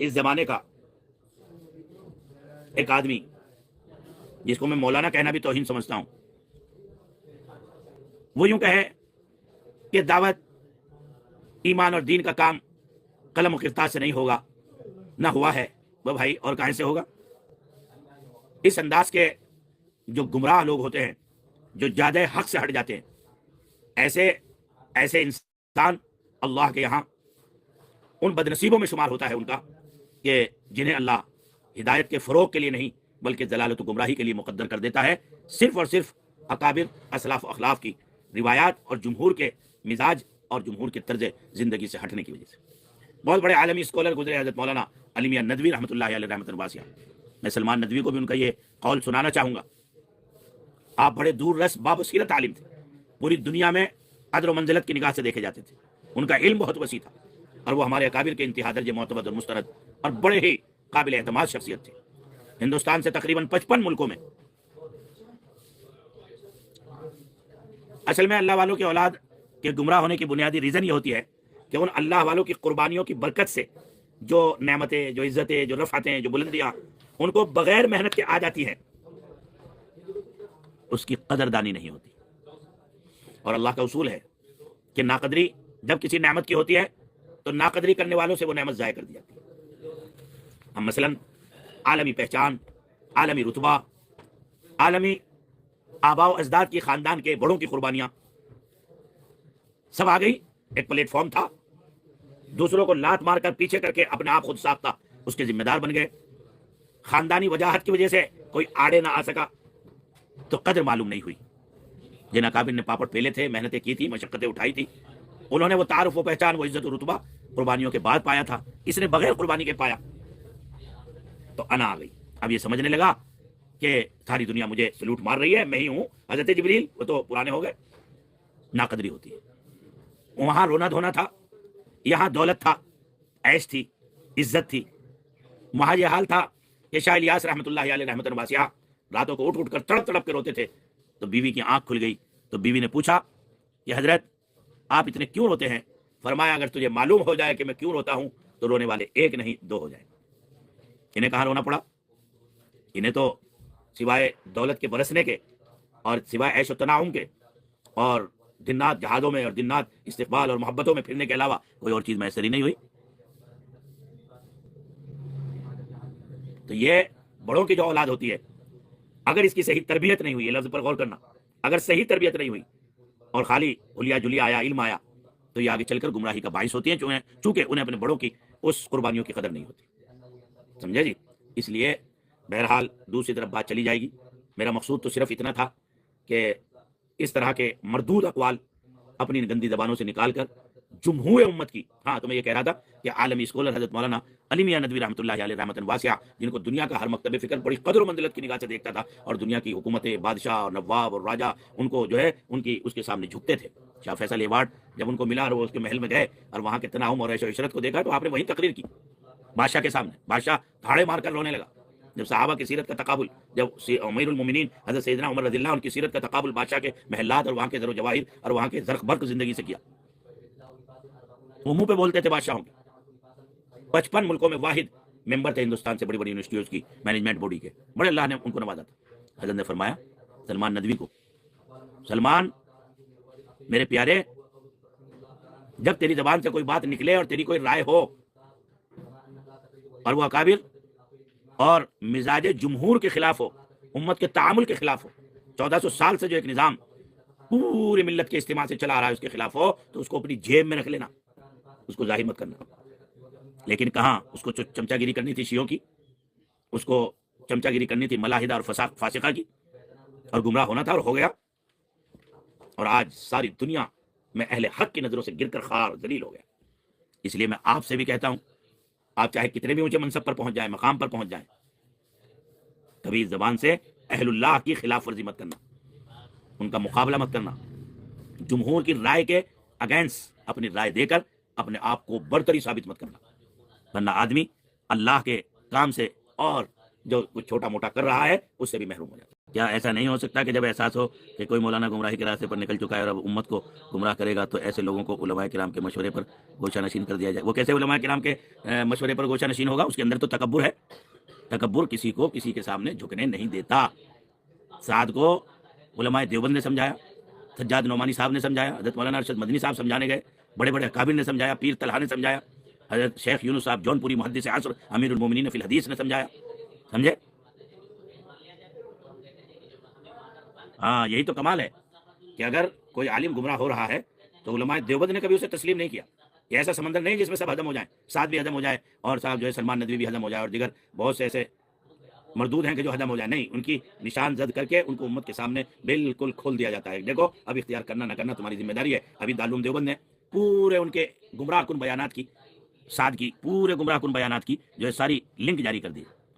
اس زمانے کا ایک آدمی جس کو میں مولانا کہنا بھی توہین سمجھتا ہوں، وہ یوں کہے کہ دعوت ایمان اور دین کا کام قلم و کرتاز سے نہیں ہوگا، نہ ہوا ہے، وہ بھائی اور کہاں سے ہوگا؟ اس انداز کے جو گمراہ لوگ ہوتے ہیں، جو زیادہ حق سے ہٹ جاتے ہیں، ایسے انسان اللہ کے یہاں ان بدنصیبوں میں شمار ہوتا ہے ان کا کہ جنہیں اللہ ہدایت کے فروغ کے لیے نہیں بلکہ ضلالت و گمراہی کے لیے مقدر کر دیتا ہے، صرف اور صرف اکابر اسلاف و اخلاف کی روایات اور جمہور کے مزاج اور جمہور کے طرز زندگی سے ہٹنے کی وجہ سے۔ بہت بڑے عالمی اسکالر گزرے حضرت مولانا علی میاں ندوی رحمۃ اللہ علیہ رحمۃ واسعہ۔ میں سلمان ندوی کو بھی ان کا یہ قول سنانا چاہوں گا۔ آپ بڑے دور رس بابصیرت عالم تھے، پوری دنیا میں قدر و منزلت کی نگاہ سے دیکھے جاتے تھے، ان کا علم بہت وسیع تھا، اور وہ ہمارے اکابر کے انتہا درجے معتبر اور مستند اور بڑے ہی قابل اعتماد شخصیت تھے۔ ہندوستان سے تقریباً 55 ملکوں میں۔ اصل میں اللہ والوں کی اولاد کے گمراہ ہونے کی بنیادی ریزن یہ ہوتی ہے کہ ان اللہ والوں کی قربانیوں کی برکت سے جو نعمتیں، جو عزتیں، جو رفعتیں، جو بلندیاں ان کو بغیر محنت کے آ جاتی ہیں، اس کی قدردانی نہیں ہوتی۔ اور اللہ کا اصول ہے کہ ناقدری جب کسی نعمت کی ہوتی ہے تو ناقدری کرنے والوں سے وہ نعمت ضائع کر دی جاتی ہے۔ ہم مثلا عالمی پہچان، عالمی رتبہ، عالمی آباء و اجداد کی خاندان کے بڑوں کی قربانیاں سب آ گئی، ایک پلیٹ فارم تھا، دوسروں کو لات مار کر پیچھے کر کے اپنے آپ خود ساختہ اس کے ذمہ دار بن گئے۔ خاندانی وجاہت کی وجہ سے کوئی آڑے نہ آ سکا تو قدر معلوم نہیں ہوئی۔ جن اکابر نے پاپڑ پھیلے تھے، محنتیں کی تھی، مشقتیں اٹھائی تھی، انہوں نے وہ تعارف و پہچان، وہ عزت و رتبہ قربانیوں کے بعد پایا تھا، اس نے بغیر قربانی کے پایا۔ تو انا آ گئی، اب یہ سمجھنے لگا کہ ساری دنیا مجھے سلوٹ مار رہی ہے، میں ہی ہوں حضرت جبریل، وہ تو پرانے ہو گئے۔ ناقدری ہوتی ہے۔ وہاں رونا دھونا تھا، یہاں دولت تھا، عیش تھی، عزت تھی۔ وہاں یہ حال تھا کہ شاہ الیاس رحمۃ اللہ علیہ رحمۃ واسعہ راتوں کو اٹھ اٹھ کر تڑپ تڑپ کے روتے تھے، تو بیوی کی آنکھ کھل گئی، تو بیوی نے پوچھا کہ حضرت آپ اتنے کیوں روتے ہیں؟ فرمایا اگر تجھے معلوم ہو جائے کہ میں کیوں روتا ہوں تو رونے والے ایک نہیں دو ہو جائیں۔ انہیں کہاں رونا پڑا؟ انہیں تو سوائے دولت کے برسنے کے اور سوائے عیش و تنعم کے اور دن رات جہادوں میں اور دن رات استقبال اور محبتوں میں پھرنے کے علاوہ کوئی اور چیز میسر ہی نہیں ہوئی۔ تو یہ بڑوں کی جو اولاد ہوتی ہے، اگر اس کی صحیح تربیت نہیں ہوئی، یہ لفظ پر غور کرنا، اگر صحیح تربیت نہیں ہوئی اور خالی حلیہ جلیہ آیا، علم آیا، تو یہ آگے چل کر گمراہی کا باعث ہوتی ہیں، چونکہ انہیں اپنے بڑوں کی اس قربانیوں کی قدر نہیں ہوتی۔ سمجھے جی؟ اس لیے بہرحال دوسری طرف بات چلی جائے گی۔ میرا مقصود تو صرف اتنا تھا کہ اس طرح کے مردود اقوال اپنی گندی زبانوں سے نکال کر جمہور امت کی، ہاں تو میں یہ کہہ رہا تھا کہ عالمی اسکالر حضرت مولانا علی میاں ندوی رحمۃ اللہ علیہ رحمۃ واسعہ، جن کو دنیا کا ہر مکتب فکر بڑی قدر و منزلت کی نگاہ سے دیکھتا تھا، اور دنیا کی حکومتیں، بادشاہ اور نواب اور راجا ان کو جو ہے ان کی اس کے سامنے جھکتے تھے۔ شاہ فیصل ایوارڈ جب ان کو ملا اور وہ اس کے محل میں گئے اور وہاں کے تنعم اور عیش و عشرت کو دیکھا تو آپ نے وہی تقریر کی بادشاہ کے سامنے۔ بادشاہ دھاڑے مار کر رونے لگا جب صحابہ کی سیرت کا تقابل، جب امیر المومنین حضرت سیدنا عمر رضی اللہ عنہ کی سیرت کا تقابل بادشاہ کے محلات اور وہاں کے زر و جواہر اور وہاں کے زرق برق زندگی سے کیا۔ وہ منہ پہ بولتے تھے بادشاہوں کے۔ 55 ملکوں میں واحد ممبر تھے ہندوستان سے بڑی بڑی یونیورسٹیوں کی مینجمنٹ باڈی کے، بڑے اللہ نے ان کو نوازا تھا۔ حضرت نے فرمایا سلمان ندوی کو، سلمان میرے پیارے، جب تیری زبان سے کوئی بات نکلے اور تیری کوئی رائے ہو اور وہ اکابر اور مزاج جمہور کے خلاف ہو، امت کے تعامل کے خلاف ہو، 1400 سال سے جو ایک نظام پوری ملت کے اجتماع سے چلا آ رہا ہے اس کے خلاف ہو، تو اس کو اپنی جیب میں رکھ لینا، اس کو ظاہر مت کرنا۔ لیکن کہاں اس کو چمچہ گیری کرنی تھی شیعوں کی، اس کو چمچہ گیری کرنی تھی ملاحدہ اور فاسقہ کی، اور گمراہ ہونا تھا اور ہو گیا۔ اور آج ساری دنیا میں اہل حق کی نظروں سے گر کر خار ذلیل ہو گیا۔ اس لیے میں آپ سے بھی کہتا ہوں، آپ چاہے کتنے بھی اونچے منصب پر پہنچ جائیں، مقام پر پہنچ جائیں، کبھی اس زبان سے اہل اللہ کی خلاف ورزی مت کرنا، ان کا مقابلہ مت کرنا، جمہور کی رائے کے اگینسٹ اپنی رائے دے کر اپنے آپ کو برتری ثابت مت کرنا، ورنہ آدمی اللہ کے کام سے اور جو کچھ چھوٹا موٹا کر رہا ہے اس سے بھی محروم ہو جاتا ہے۔ کیا ایسا نہیں ہو سکتا کہ جب احساس ہو کہ کوئی مولانا گمراہی کے راستے پر نکل چکا ہے اور اب امت کو گمراہ کرے گا تو ایسے لوگوں کو علماء کرام کے مشورے پر گوشہ نشین کر دیا جائے؟ وہ کیسے علماء کرام کے مشورے پر گوشہ نشین ہوگا؟ اس کے اندر تو تکبر ہے. تکبر کسی کو کسی کے سامنے جھکنے نہیں دیتا. سعد کو علماء دیوبند نے سمجھایا، سجاد نعمانی صاحب نے سمجھایا، حضرت مولانا ارشد مدنی صاحب سمجھانے گئے، بڑے بڑے اکابر نے سمجھایا، پیر طلحہ نے سمجھایا، حضرت شیخ یونس صاحب جون پوری محدث عصر امیر المومنین فی الحدیث نے سمجھایا. سمجھے؟ ہاں یہی تو کمال ہے کہ اگر کوئی عالم گمراہ ہو رہا ہے تو علماء دیوبند نے کبھی اسے تسلیم نہیں کیا. یہ ایسا سمندر نہیں جس میں سب ہدم ہو جائیں، سعد بھی ہدم ہو جائے اور صاحب جو ہے سلمان ندوی بھی ہدم ہو جائے اور دیگر بہت سے ایسے مردود ہیں کہ جو ہدم ہو جائے. نہیں، ان کی نشان زد کر کے ان کو امت کے سامنے بالکل کھول دیا جاتا ہے. دیکھو اب اختیار کرنا نہ کرنا تمہاری ذمہ داری ہے. ابھی دارالعلوم دیوبند نے پورے ان کے گمراہ کن بیانات کی، سعد کی پورے گمراہ کن بیانات کی جو ہے ساری لنک جاری کر دی.